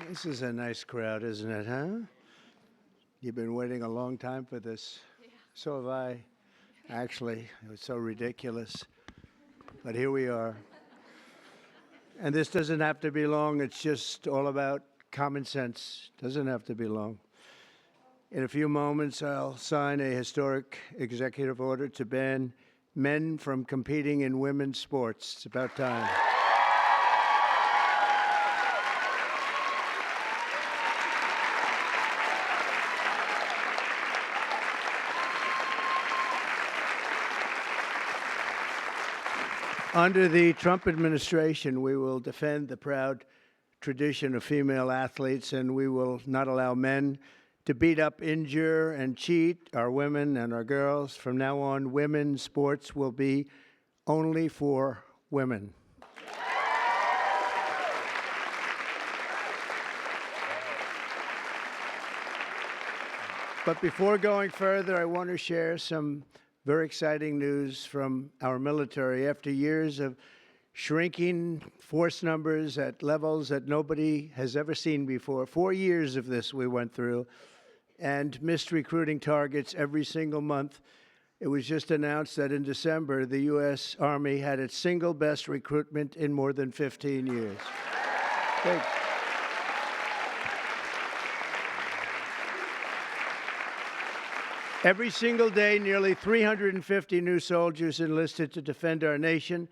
This is a nice crowd, isn't it, huh? You've been waiting a long time for this. Yeah. So have I. Actually, it was so ridiculous. But here we are. And this doesn't have to be long. It's just all about common sense. Doesn't have to be long. In a few moments, I'll sign a historic executive order to ban men from competing in women's sports. It's about time. Under the Trump administration, we will defend the proud tradition of female athletes, and we will not allow men to beat up, injure, and cheat our women and our girls. From now on, women's sports will be only for women. But before going further, I want to share some very exciting news from our military. After years of shrinking force numbers at levels that nobody has ever seen before, 4 years of this we went through, and missed recruiting targets every single month, it was just announced that in December, the U.S. Army had its single best recruitment in more than 15 years. Thanks. Every single day, nearly 350 new soldiers enlisted to defend our nation,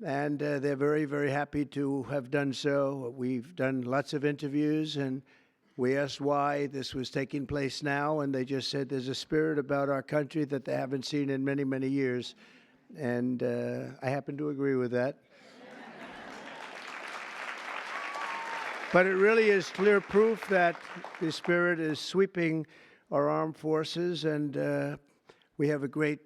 and they're very, very happy to have done so. We've done lots of interviews, and we asked why this was taking place now, and they just said there's a spirit about our country that they haven't seen in many, many years, and I happen to agree with that. But it really is clear proof that the spirit is sweeping our armed forces, and we have a great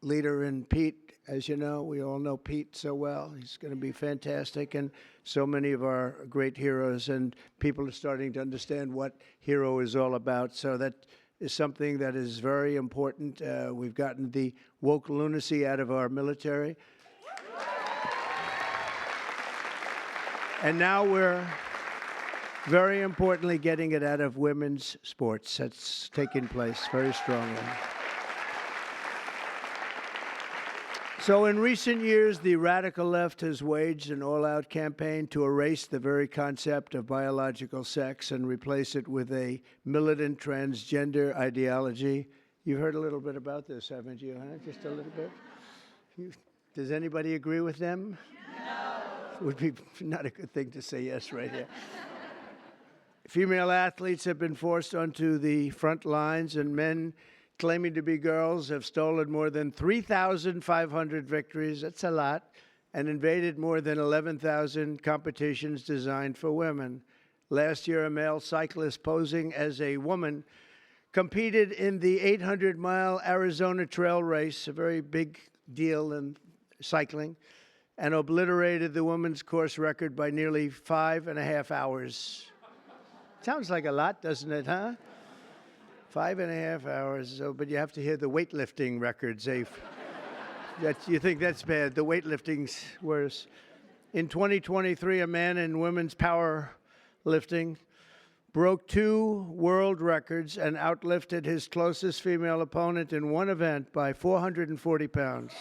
leader in Pete. As you know, we all know Pete so well. He's going to be fantastic, and so many of our great heroes, and people are starting to understand what hero is all about. So that is something that is very important. We've gotten the woke lunacy out of our military. And now we're very importantly getting it out of women's sports. That's taking place very strongly. So in recent years, the radical left has waged an all-out campaign to erase the very concept of biological sex and replace it with a militant transgender ideology. You've heard a little bit about this, haven't you? Huh? Just a little bit? Does anybody agree with them? No. Would be not a good thing to say yes right here. Female athletes have been forced onto the front lines, and men claiming to be girls have stolen more than 3,500 victories, that's a lot, and invaded more than 11,000 competitions designed for women. Last year, a male cyclist posing as a woman competed in the 800-mile Arizona Trail Race, a very big deal in cycling, and obliterated the women's course record by nearly 5.5 hours. Sounds like a lot, doesn't it, huh? 5.5 hours, but you have to hear the weightlifting records. You think that's bad. The weightlifting's worse. In 2023, a man in women's powerlifting broke 2 world records and outlifted his closest female opponent in one event by 440 pounds.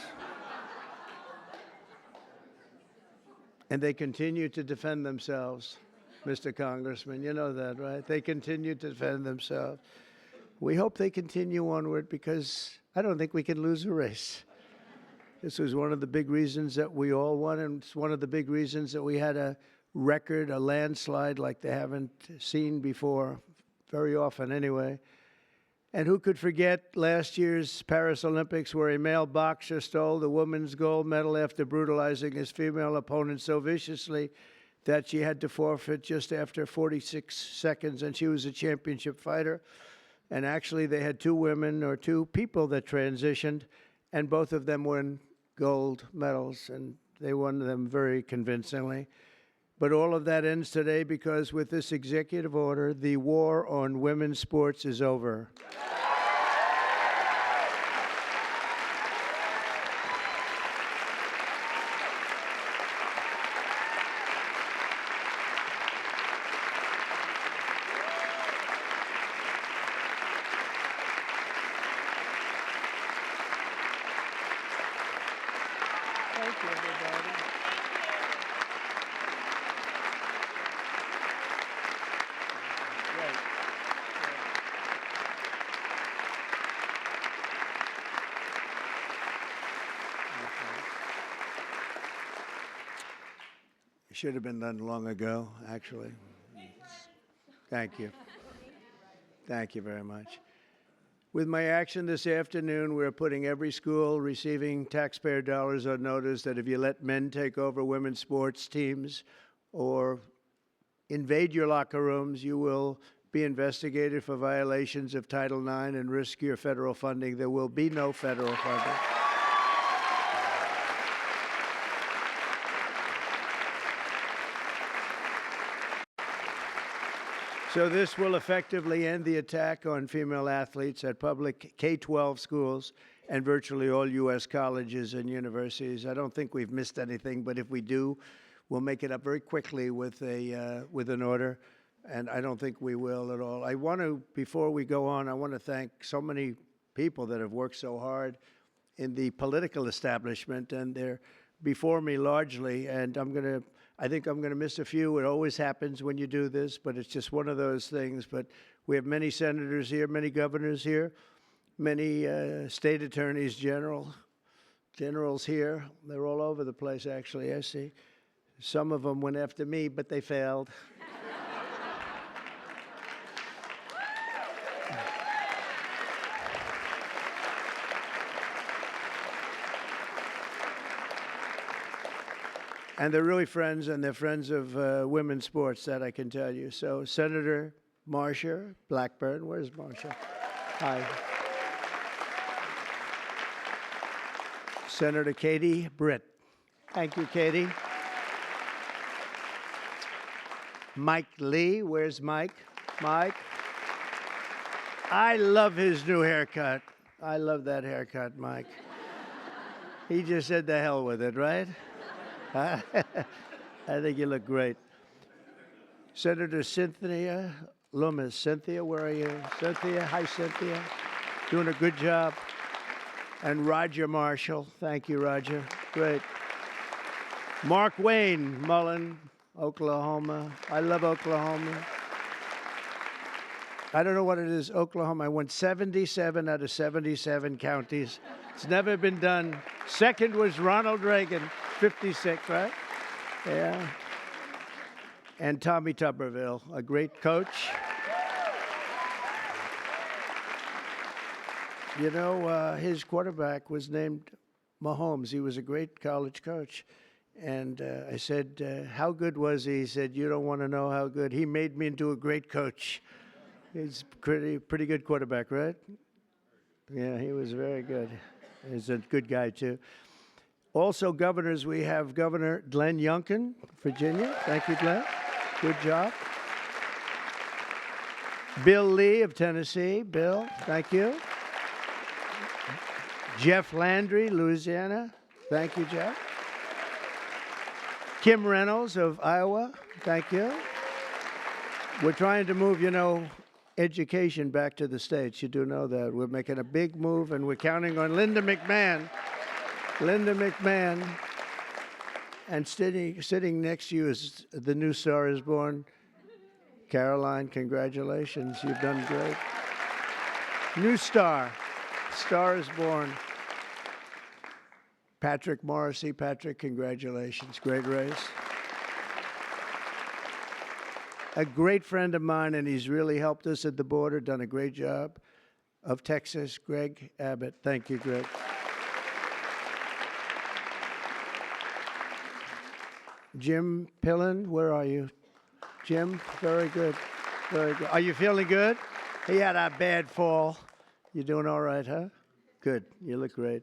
And they continue to defend themselves. Mr. Congressman, you know that, right? They continue to defend themselves. We hope they continue onward because I don't think we can lose a race. This was one of the big reasons that we all won, and it's one of the big reasons that we had a record, a landslide like they haven't seen before, very often anyway. And who could forget last year's Paris Olympics where a male boxer stole the women's gold medal after brutalizing his female opponent so viciously that she had to forfeit just after 46 seconds, and she was a championship fighter. And actually, they had 2 women or 2 people that transitioned, and both of them won gold medals, and they won them very convincingly. But all of that ends today because with this executive order, the war on women's sports is over. Should have been done long ago, actually. Thank you. Thank you very much. With my action this afternoon, we're putting every school receiving taxpayer dollars on notice that if you let men take over women's sports teams or invade your locker rooms, you will be investigated for violations of Title IX and risk your federal funding. There will be no federal funding. So this will effectively end the attack on female athletes at public K-12 schools and virtually all U.S. colleges and universities. I don't think we've missed anything, but if we do, we'll make it up very quickly with an order, and I don't think we will at all. I want to, before we go on, I want to thank so many people that have worked so hard in the political establishment, and they're before me largely, and I think I'm going to miss a few. It always happens when you do this, but it's just one of those things. But we have many senators here, many governors here, many state attorneys generals here. They're all over the place, actually, I see. Some of them went after me, but they failed. And they're really friends, and they're friends of women's sports, that I can tell you. So Senator Marsha Blackburn, where's Marsha? Hi. Senator Katie Britt. Thank you, Katie. Mike Lee, where's Mike? Mike. I love his new haircut. I love that haircut, Mike. He just said the hell with it, right? I think you look great. Senator Cynthia Loomis. Cynthia, where are you? Cynthia, hi, Cynthia. Doing a good job. And Roger Marshall. Thank you, Roger. Great. Mark Wayne Mullen, Oklahoma. I love Oklahoma. I don't know what it is, Oklahoma. I won 77 out of 77 counties. It's never been done. Second was Ronald Reagan, 56, right? Yeah. And Tommy Tuberville, a great coach. You know, his quarterback was named Mahomes. He was a great college coach. And I said, how good was he? He said, you don't want to know how good. He made me into a great coach. He's pretty good quarterback, right? Yeah, he was very good. He's a good guy, too. Also, governors, we have Governor Glenn Youngkin, Virginia. Thank you, Glenn. Good job. Bill Lee of Tennessee. Bill, thank you. Jeff Landry, Louisiana. Thank you, Jeff. Kim Reynolds of Iowa. Thank you. We're trying to move, you know, education back to the states. You do know that. We're making a big move, and we're counting on Linda McMahon. Linda McMahon. And sitting next to you is the new Star is Born. Caroline, congratulations. You've done great. New star. Star is Born. Patrick Morrissey. Patrick, congratulations. Great race. A great friend of mine, and he's really helped us at the border, done a great job, of Texas, Greg Abbott. Thank you, Greg. Jim Pillen, where are you? Jim, very good. Very good. Are you feeling good? He had a bad fall. You doing all right, huh? Good. You look great.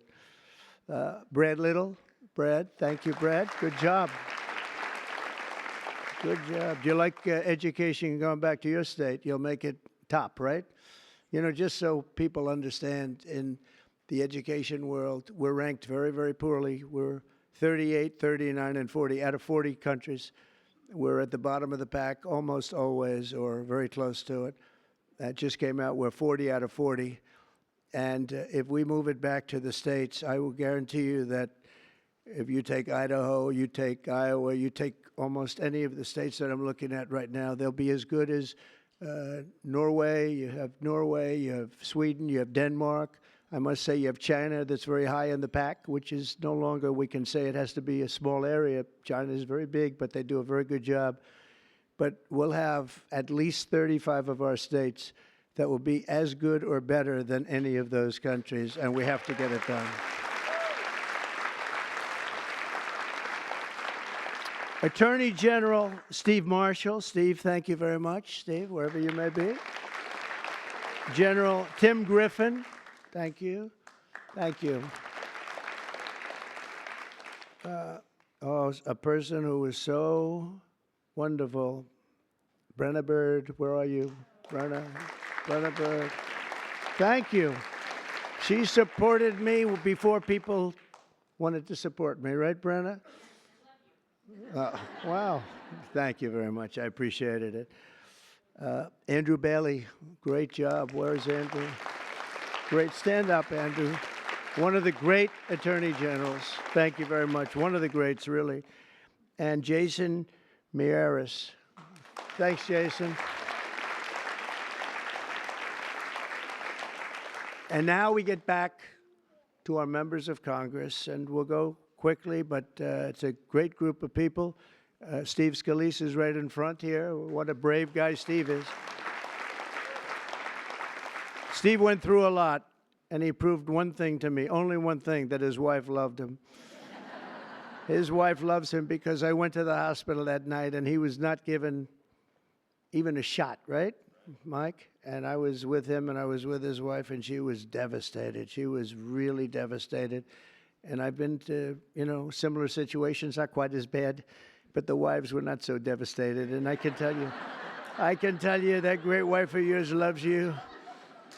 Brad Little. Brad, thank you, Brad. Good job. Good job. Do you like education going back to your state? You'll make it top, right? You know, just so people understand, in the education world, we're ranked very, very poorly. We're 38, 39, and 40 out of 40 countries. We're at the bottom of the pack almost always, or very close to it. That just came out. We're 40 out of 40. And if we move it back to the states, I will guarantee you that if you take Idaho, you take Iowa, you take almost any of the states that I'm looking at right now, they'll be as good as Norway. You have Sweden, you have Denmark. I must say you have China that's very high in the pack, which is no longer, we can say it has to be a small area. China is very big, but they do a very good job. But we'll have at least 35 of our states that will be as good or better than any of those countries, and we have to get it done. Attorney General Steve Marshall. Steve, thank you very much. Steve, wherever you may be. General Tim Griffin. Thank you. Thank you. A person who is so wonderful. Brenna Bird, where are you? Brenna Bird. Thank you. She supported me before people wanted to support me, right, Brenna? Wow. Thank you very much. I appreciated it. Andrew Bailey, great job. Where's Andrew? Great. Stand up, Andrew. One of the great attorney generals. Thank you very much. One of the greats, really. And Jason Miyares. Thanks, Jason. And now we get back to our members of Congress, and we'll go quickly, but it's a great group of people. Steve Scalise is right in front here. What a brave guy Steve is. Steve went through a lot, and he proved one thing to me, only one thing, that his wife loved him. His wife loves him because I went to the hospital that night, and he was not given even a shot, right, Mike? And I was with him, and I was with his wife, and she was devastated. She was really devastated. And I've been to, similar situations, not quite as bad, but the wives were not so devastated. And I can tell you that great wife of yours loves you.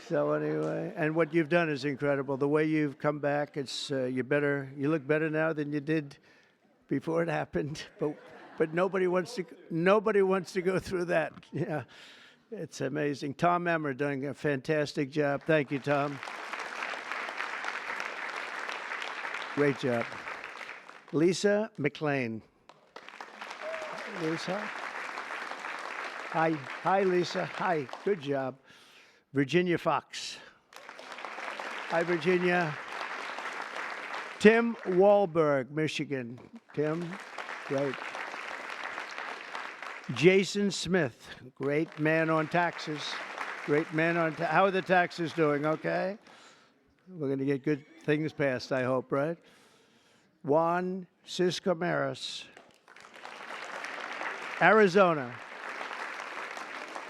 So anyway, and what you've done is incredible. The way you've come back, it's you look better now than you did before it happened. But nobody wants to go through that. Yeah, it's amazing. Tom Emmer doing a fantastic job. Thank you, Tom. Great job. Lisa McLean. Lisa. Hi, Lisa. Hi. Good job. Virginia Fox. Hi, Virginia. Tim Wahlberg, Michigan. Tim, great. Jason Smith, great man on taxes. Great man on how are the taxes doing? Okay. We're going to get good things passed, I hope, right? Juan Ciscomaris, Arizona.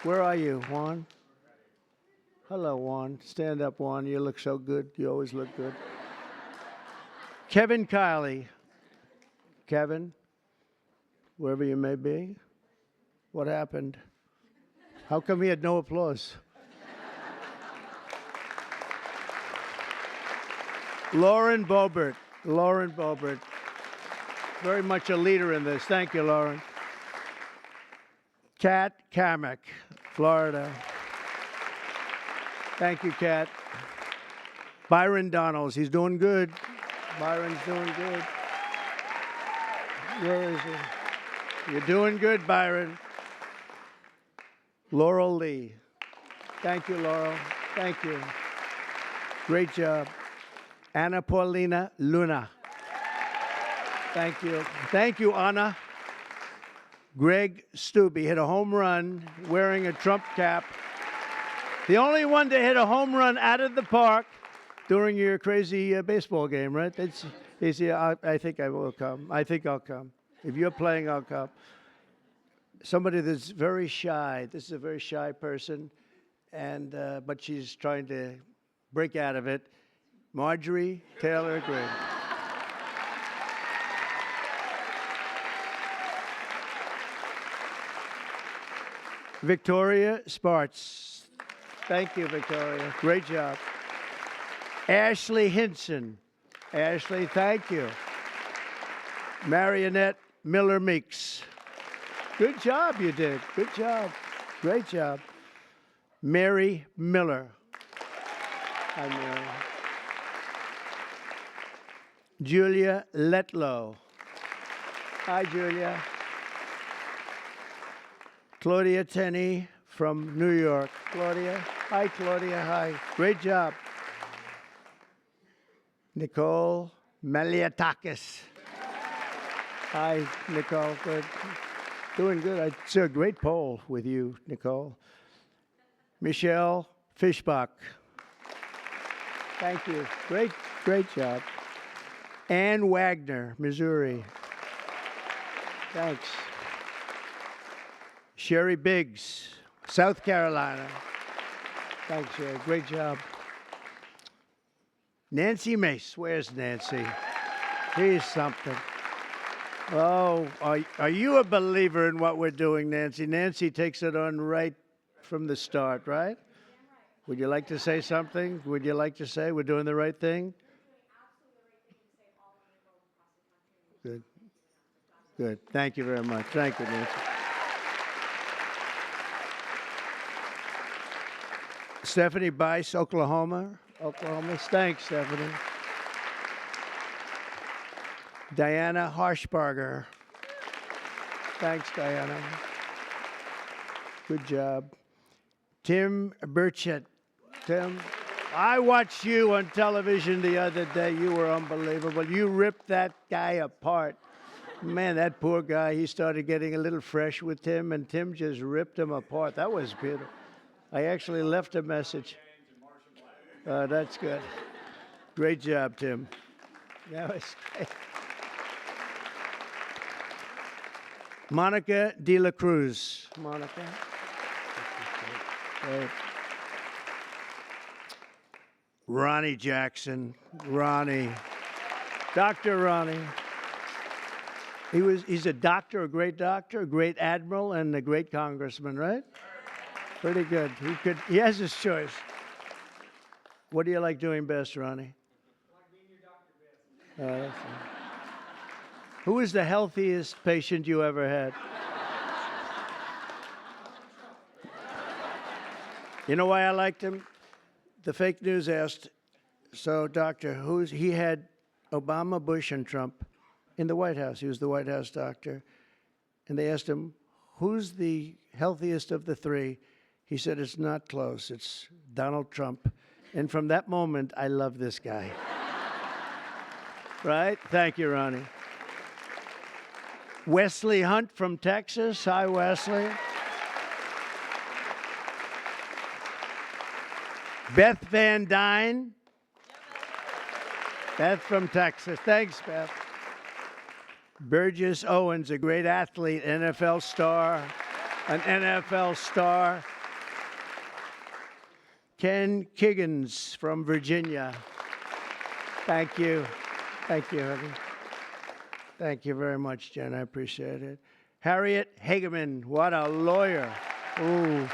Where are you, Juan? Hello, Juan. Stand up, Juan. You look so good. You always look good. Kevin Kiley. Kevin, wherever you may be. What happened? How come he had no applause? Lauren Boebert. Lauren Boebert. Very much a leader in this. Thank you, Lauren. Kat Kamek, Florida. Thank you, Kat. Byron Donalds. He's doing good. Byron's doing good. Where is he? You're doing good, Byron. Laurel Lee. Thank you, Laurel. Thank you. Great job. Anna Paulina Luna. Thank you. Thank you, Anna. Greg Stubbe hit a home run wearing a Trump cap. The only one to hit a home run out of the park during your crazy baseball game, right? I think I will come. I think I'll come. If you're playing, I'll come. Somebody that's very shy. This is a very shy person, and but she's trying to break out of it. Marjorie Taylor Greene. Victoria Spartz. Thank you, Victoria. Great job. Ashley Hinson. Ashley, thank you. Marionette Miller Meeks. Good job you did. Good job. Great job. Mary Miller. Hi, Mary. Julia Letlow. Hi, Julia. Claudia Tenney from New York. Claudia. Hi, Claudia. Hi. Great job. Nicole Maliatakis. Hi, Nicole. Good. Doing good. I saw a great poll with you, Nicole. Michelle Fishbach. Thank you. Great job. Ann Wagner, Missouri. Thanks. Sherry Biggs, South Carolina. Thanks, Sherry. Great job. Nancy Mace. Where's Nancy? Here's something. Oh, are you a believer in what we're doing, Nancy? Nancy takes it on right from the start, right? Would you like to say something? Would you like to say we're doing the right thing? Good. Good. Thank you very much. Thank you, Nancy. Stephanie Bice, Oklahoma. Thanks, Stephanie. Diana Harshbarger. Thanks, Diana. Good job. Tim Burchett. Tim, I watched you on television the other day. You were unbelievable. You ripped that guy apart. Man, that poor guy, he started getting a little fresh with Tim, and Tim just ripped him apart. That was beautiful. I actually left a message. That's good. Great job, Tim. That was great. Monica De La Cruz. Monica. Great. Ronnie Jackson. Ronnie. Dr. Ronnie. He's a doctor, a great admiral, and a great congressman, right? Pretty good. He has his choice. What do you like doing best, Ronnie? I like being your doctor best. Who is the healthiest patient you ever had? You know why I liked him? The fake news asked, so doctor, he had Obama, Bush, and Trump in the White House. He was the White House doctor. And they asked him, who's the healthiest of the three? He said, it's not close. It's Donald Trump. And from that moment, I love this guy. Right? Thank you, Ronnie. Wesley Hunt from Texas. Hi, Wesley. Beth Van Dyne. Beth from Texas. Thanks, Beth. Burgess Owens, a great athlete, an NFL star. Ken Kiggins from Virginia. Thank you. Thank you, honey. Thank you very much, Jen. I appreciate it. Harriet Hageman, what a lawyer. Ooh.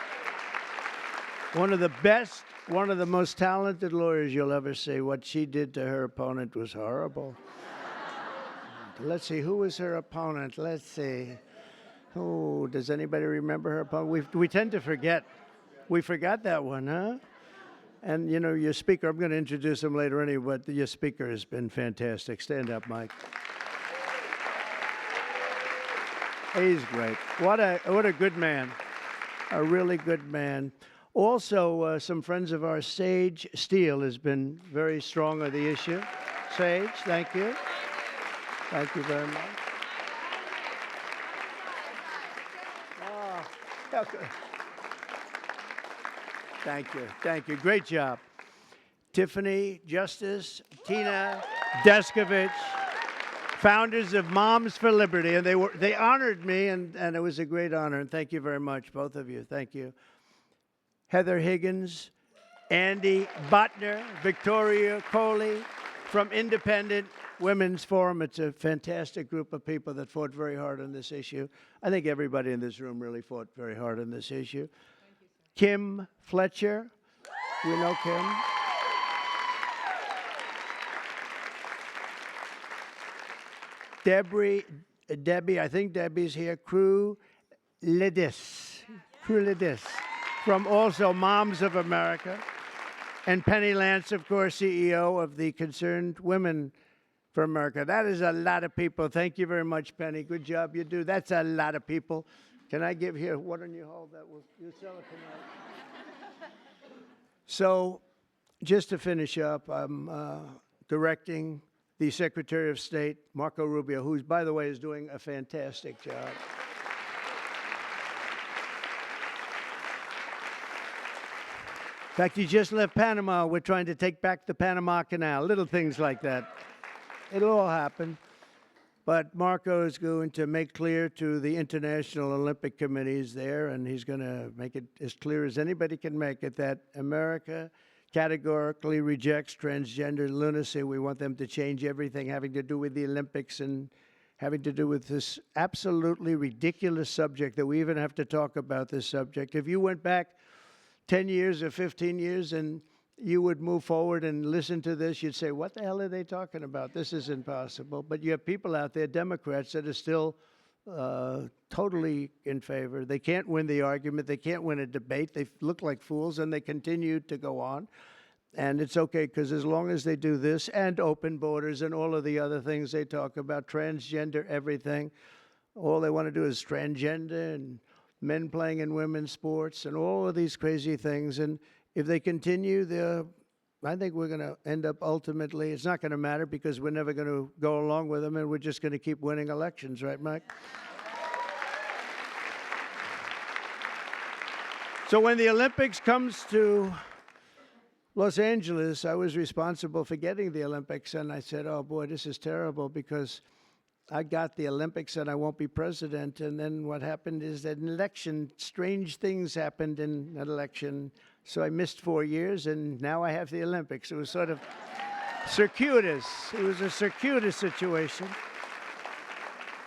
One of the most talented lawyers you'll ever see. What she did to her opponent was horrible. Let's see, who was her opponent? Let's see. Oh, does anybody remember her opponent? We tend to forget. We forgot that one, huh? And, you know, your speaker, I'm going to introduce him later anyway, but your speaker has been fantastic. Stand up, Mike. He's great. What a good man. A really good man. Also, some friends of ours, Sage Steele, has been very strong on the issue. Sage, thank you. Thank you very much. Oh, okay. Thank you. Thank you. Great job. Tiffany Justice, Tina Deskovich, founders of Moms for Liberty, and they honored me, and it was a great honor. And thank you very much, both of you. Thank you. Heather Higgins, Andy Botner, Victoria Coley from Independent Women's Forum. It's a fantastic group of people that fought very hard on this issue. I think everybody in this room really fought very hard on this issue. Thank you, sir. Kim Fletcher. You know Kim? Debbie, I think Debbie's here. Crew Lidis from also Moms of America. And Penny Lance, of course, CEO of the Concerned Women for America. That is a lot of people. Thank you very much, Penny. Good job you do. That's a lot of people. Can I give here? Why don't you hold that? You sell it tonight. So, just to finish up, I'm directing the Secretary of State, Marco Rubio, who, by the way, is doing a fantastic job. In fact, he just left Panama. We're trying to take back the Panama Canal, little things like that. It'll all happen. But Marco is going to make clear to the International Olympic Committees there, and he's going to make it as clear as anybody can make it, that America categorically rejects transgender lunacy. We want them to change everything having to do with the Olympics and having to do with this absolutely ridiculous subject that we even have to talk about this subject. If you went back 10 years or 15 years and you would move forward and listen to this, you'd say, what the hell are they talking about? This is impossible. But you have people out there, Democrats, that are still totally in favor. They can't win the argument. They can't win a debate. They look like fools, and they continue to go on. And it's okay, because as long as they do this and open borders and all of the other things they talk about, transgender everything, all they want to do is transgender and men playing in women's sports and all of these crazy things. And if they continue, I think we're going to end up ultimately, it's not going to matter because we're never going to go along with them, and we're just going to keep winning elections, right, Mike? So when the Olympics comes to Los Angeles, I was responsible for getting the Olympics, and I said, oh boy, this is terrible because I got the Olympics and I won't be president. And then what happened is that in an election, strange things happened in an election. So I missed 4 years, and now I have the Olympics. It was sort of circuitous. It was a circuitous situation.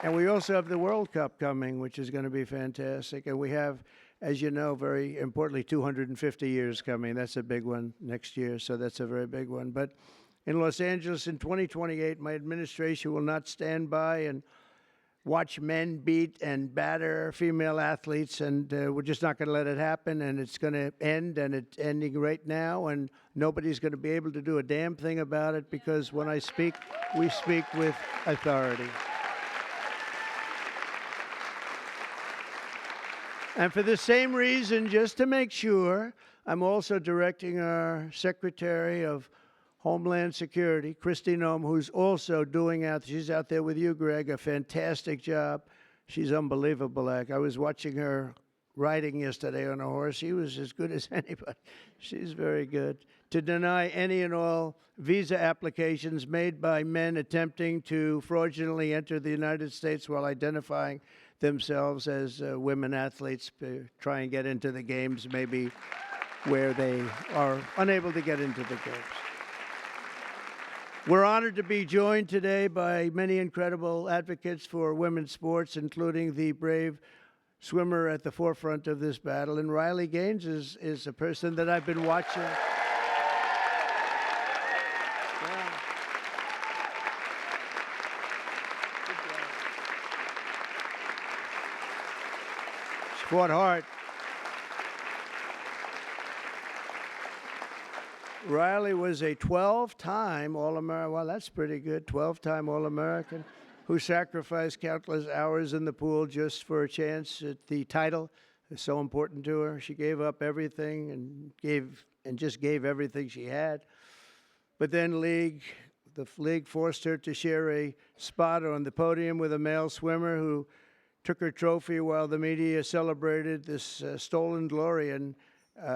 And we also have the World Cup coming, which is going to be fantastic. And we have, as you know, very importantly, 250 years coming. That's a big one next year, so that's a very big one. But in Los Angeles in 2028, my administration will not stand by and watch men beat and batter female athletes, and we're just not going to let it happen, and it's going to end, and it's ending right now, and nobody's going to be able to do a damn thing about it, because when I speak, we speak with authority. And for the same reason, just to make sure, I'm also directing our Secretary of Homeland Security, Kristi Noem, who's also doing she's out there with you, Greg, a fantastic job. She's unbelievable. I was watching her riding yesterday on a horse. She was as good as anybody. She's very good. To deny any and all visa applications made by men attempting to fraudulently enter the United States while identifying themselves as women athletes, try and get into the games, maybe where they are unable to get into the games. We're honored to be joined today by many incredible advocates for women's sports, including the brave swimmer at the forefront of this battle. And Riley Gaines is a person that I've been watching. Yeah. She fought hard. Riley was a 12-time All-American. Well, that's pretty good. 12-time All-American who sacrificed countless hours in the pool just for a chance at the title. It's so important to her. She gave up everything and just gave everything she had. But then the league forced her to share a spot on the podium with a male swimmer who took her trophy while the media celebrated this stolen glory. And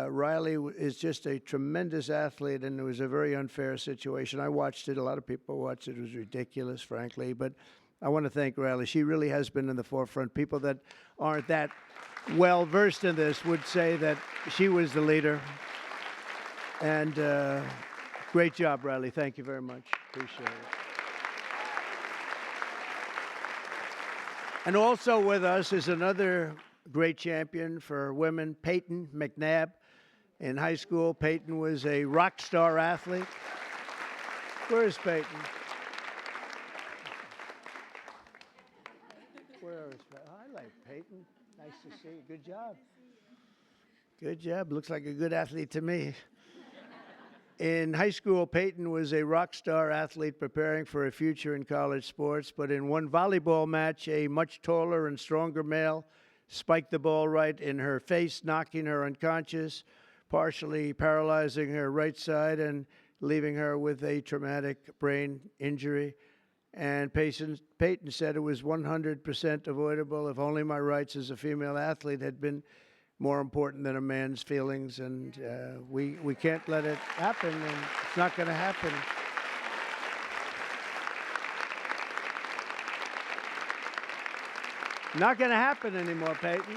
Riley is just a tremendous athlete, and it was a very unfair situation. I watched it. A lot of people watched it. It was ridiculous, frankly. But I want to thank Riley. She really has been in the forefront. People that aren't that well-versed in this would say that she was the leader. And great job, Riley. Thank you very much. Appreciate it. And also with us is another great champion for women, Peyton McNabb. In high school, Peyton was a rock star athlete. Where is Peyton? Where is Peyton? Oh, I like Peyton. Nice to see you. Good job. Good job. Looks like a good athlete to me. In high school, Peyton was a rock star athlete preparing for a future in college sports, but in one volleyball match, a much taller and stronger male spiked the ball right in her face, knocking her unconscious, partially paralyzing her right side, and leaving her with a traumatic brain injury. And Peyton said it was 100% avoidable if only my rights as a female athlete had been more important than a man's feelings. And we can't let it happen, and it's not going to happen. Not going to happen anymore, Peyton.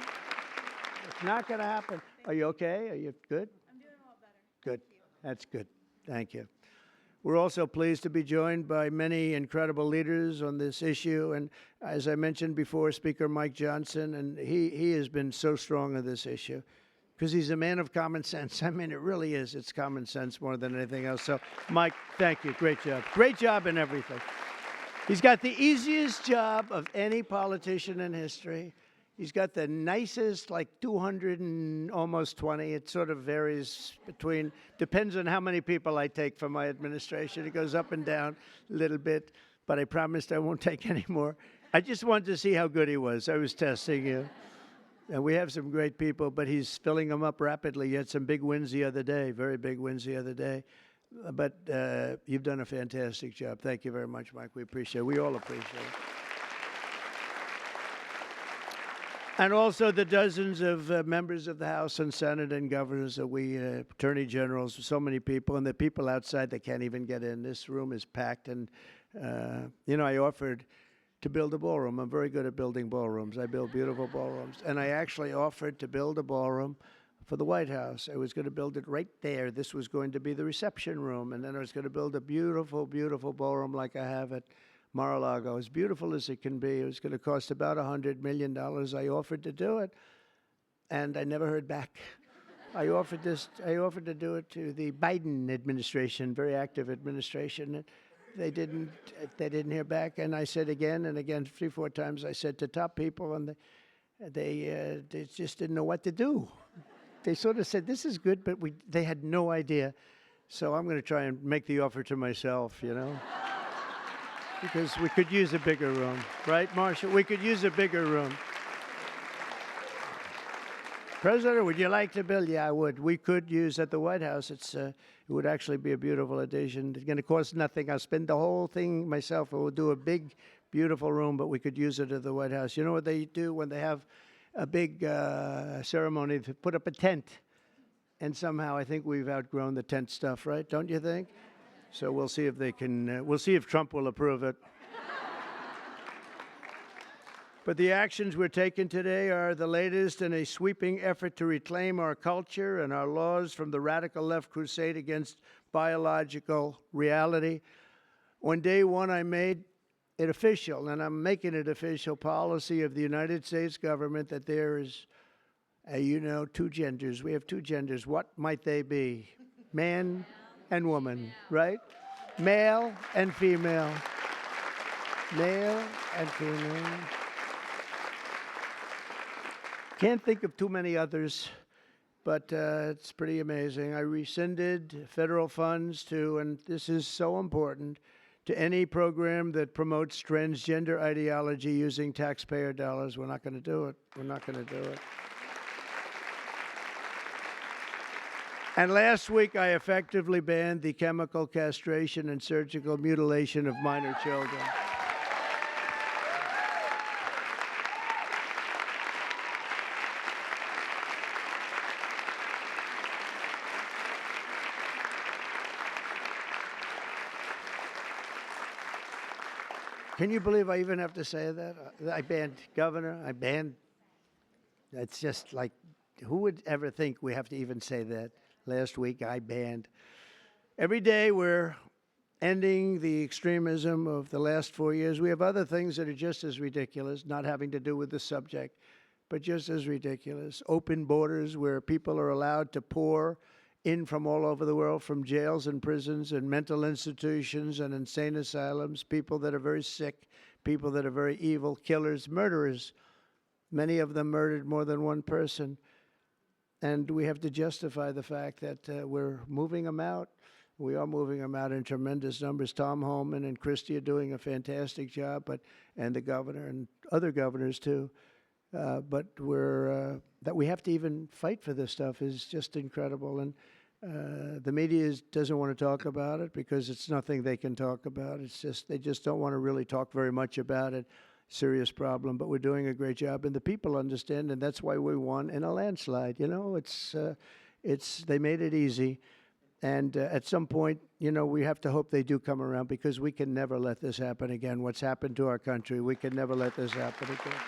It's not going to happen. Are you okay? Are you good? I'm doing a lot better. Good. That's good. Thank you. We're also pleased to be joined by many incredible leaders on this issue. And as I mentioned before, Speaker Mike Johnson, and he has been so strong on this issue because he's a man of common sense. I mean, it really is. It's common sense more than anything else. So, Mike, thank you. Great job. Great job in everything. He's got the easiest job of any politician in history. He's got the nicest, like 220. It sort of varies between, depends on how many people I take from my administration. It goes up and down a little bit, but I promised I won't take any more. I just wanted to see how good he was. I was testing you. And we have some great people, but he's filling them up rapidly. He had some big wins the other day, very big wins the other day. But you've done a fantastic job. Thank you very much, Mike. We appreciate it. We all appreciate it. And also the dozens of members of the House and Senate and governors that attorney generals, so many people, and the people outside that can't even get in. This room is packed. And, I offered to build a ballroom. I'm very good at building ballrooms. I build beautiful ballrooms. And I actually offered to build a ballroom for the White House. I was going to build it right there. This was going to be the reception room. And then I was going to build a beautiful, beautiful ballroom like I have at Mar-a-Lago, as beautiful as it can be. It was going to cost about $100 million. I offered to do it, and I never heard back. I offered to do it to the Biden administration, very active administration. And they didn't hear back. And I said again and again, 3-4 times, I said to top people, and they just didn't know what to do. They sort of said, this is good, but they had no idea. So I'm going to try and make the offer to myself, because we could use a bigger room, right, Marcia? We could use a bigger room. President, would you like to build? Yeah, I would. We could use at the White House. It would actually be a beautiful addition. It's going to cost nothing. I'll spend the whole thing myself. We'll do a big, beautiful room, but we could use it at the White House. You know what they do when they have a big ceremony? They put up a tent. And somehow I think we've outgrown the tent stuff, right? Don't you think? So we'll see if they can, we'll see if Trump will approve it. But the actions we're taking today are the latest in a sweeping effort to reclaim our culture and our laws from the radical left crusade against biological reality. On day one, I made it official, and I'm making it official policy of the United States government that there is, two genders. We have two genders. What might they be? Man and woman, right? Male and female. Male and female. Can't think of too many others, but it's pretty amazing. I rescinded federal funds and this is so important, to any program that promotes transgender ideology using taxpayer dollars. We're not going to do it. We're not going to do it. And last week, I effectively banned the chemical castration and surgical mutilation of minor children. Can you believe I even have to say that? I banned governor. I banned. That's just like, who would ever think we have to even say that? Last week, I banned. Every day, we're ending the extremism of the last 4 years. We have other things that are just as ridiculous, not having to do with the subject, but just as ridiculous. Open borders where people are allowed to pour in from all over the world, from jails and prisons and mental institutions and insane asylums, people that are very sick, people that are very evil, killers, murderers. Many of them murdered more than one person. And we have to justify the fact that we're moving them out. We are moving them out in tremendous numbers. Tom Homan and Christie are doing a fantastic job, and the governor and other governors too. But that we have to even fight for this stuff is just incredible. And The media doesn't want to talk about it because it's nothing they can talk about. They just don't want to really talk very much about it. Serious problem, but we're doing a great job, and the people understand, and that's why we won in a landslide. You know, they made it easy, and at some point, you know, we have to hope they do come around because we can never let this happen again. What's happened to our country, we can never let this happen again.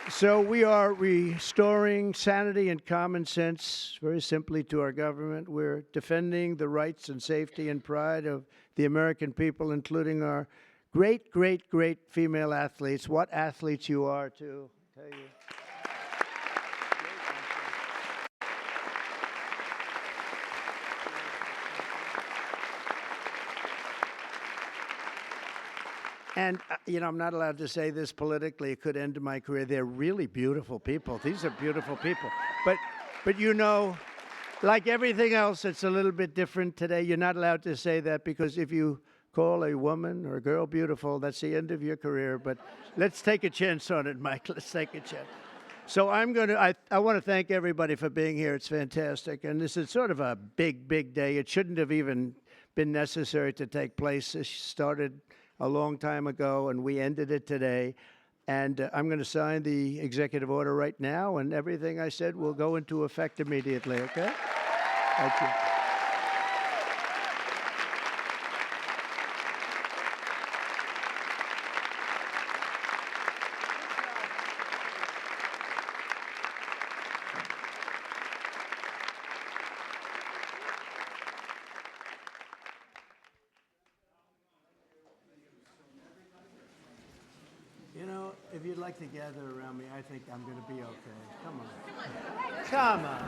So we are restoring sanity and common sense, very simply, to our government. We're defending the rights and safety and pride of the American people, including our great, great, great female athletes. What athletes you are, too, I tell you. And, you know, I'm not allowed to say this politically. It could end my career. They're really beautiful people. These are beautiful people. But you know, like everything else, it's a little bit different today. You're not allowed to say that because if you call a woman or a girl beautiful, that's the end of your career. But let's take a chance on it, Mike. Let's take a chance. So I want to thank everybody for being here. It's fantastic. And this is sort of a big, big day. It shouldn't have even been necessary to take place. This started a long time ago, and we ended it today. And I'm going to sign the executive order right now, and everything I said will go into effect immediately, okay? Thank you. You know, if you'd like to gather around me, I think I'm going to be okay. Come on. Come on.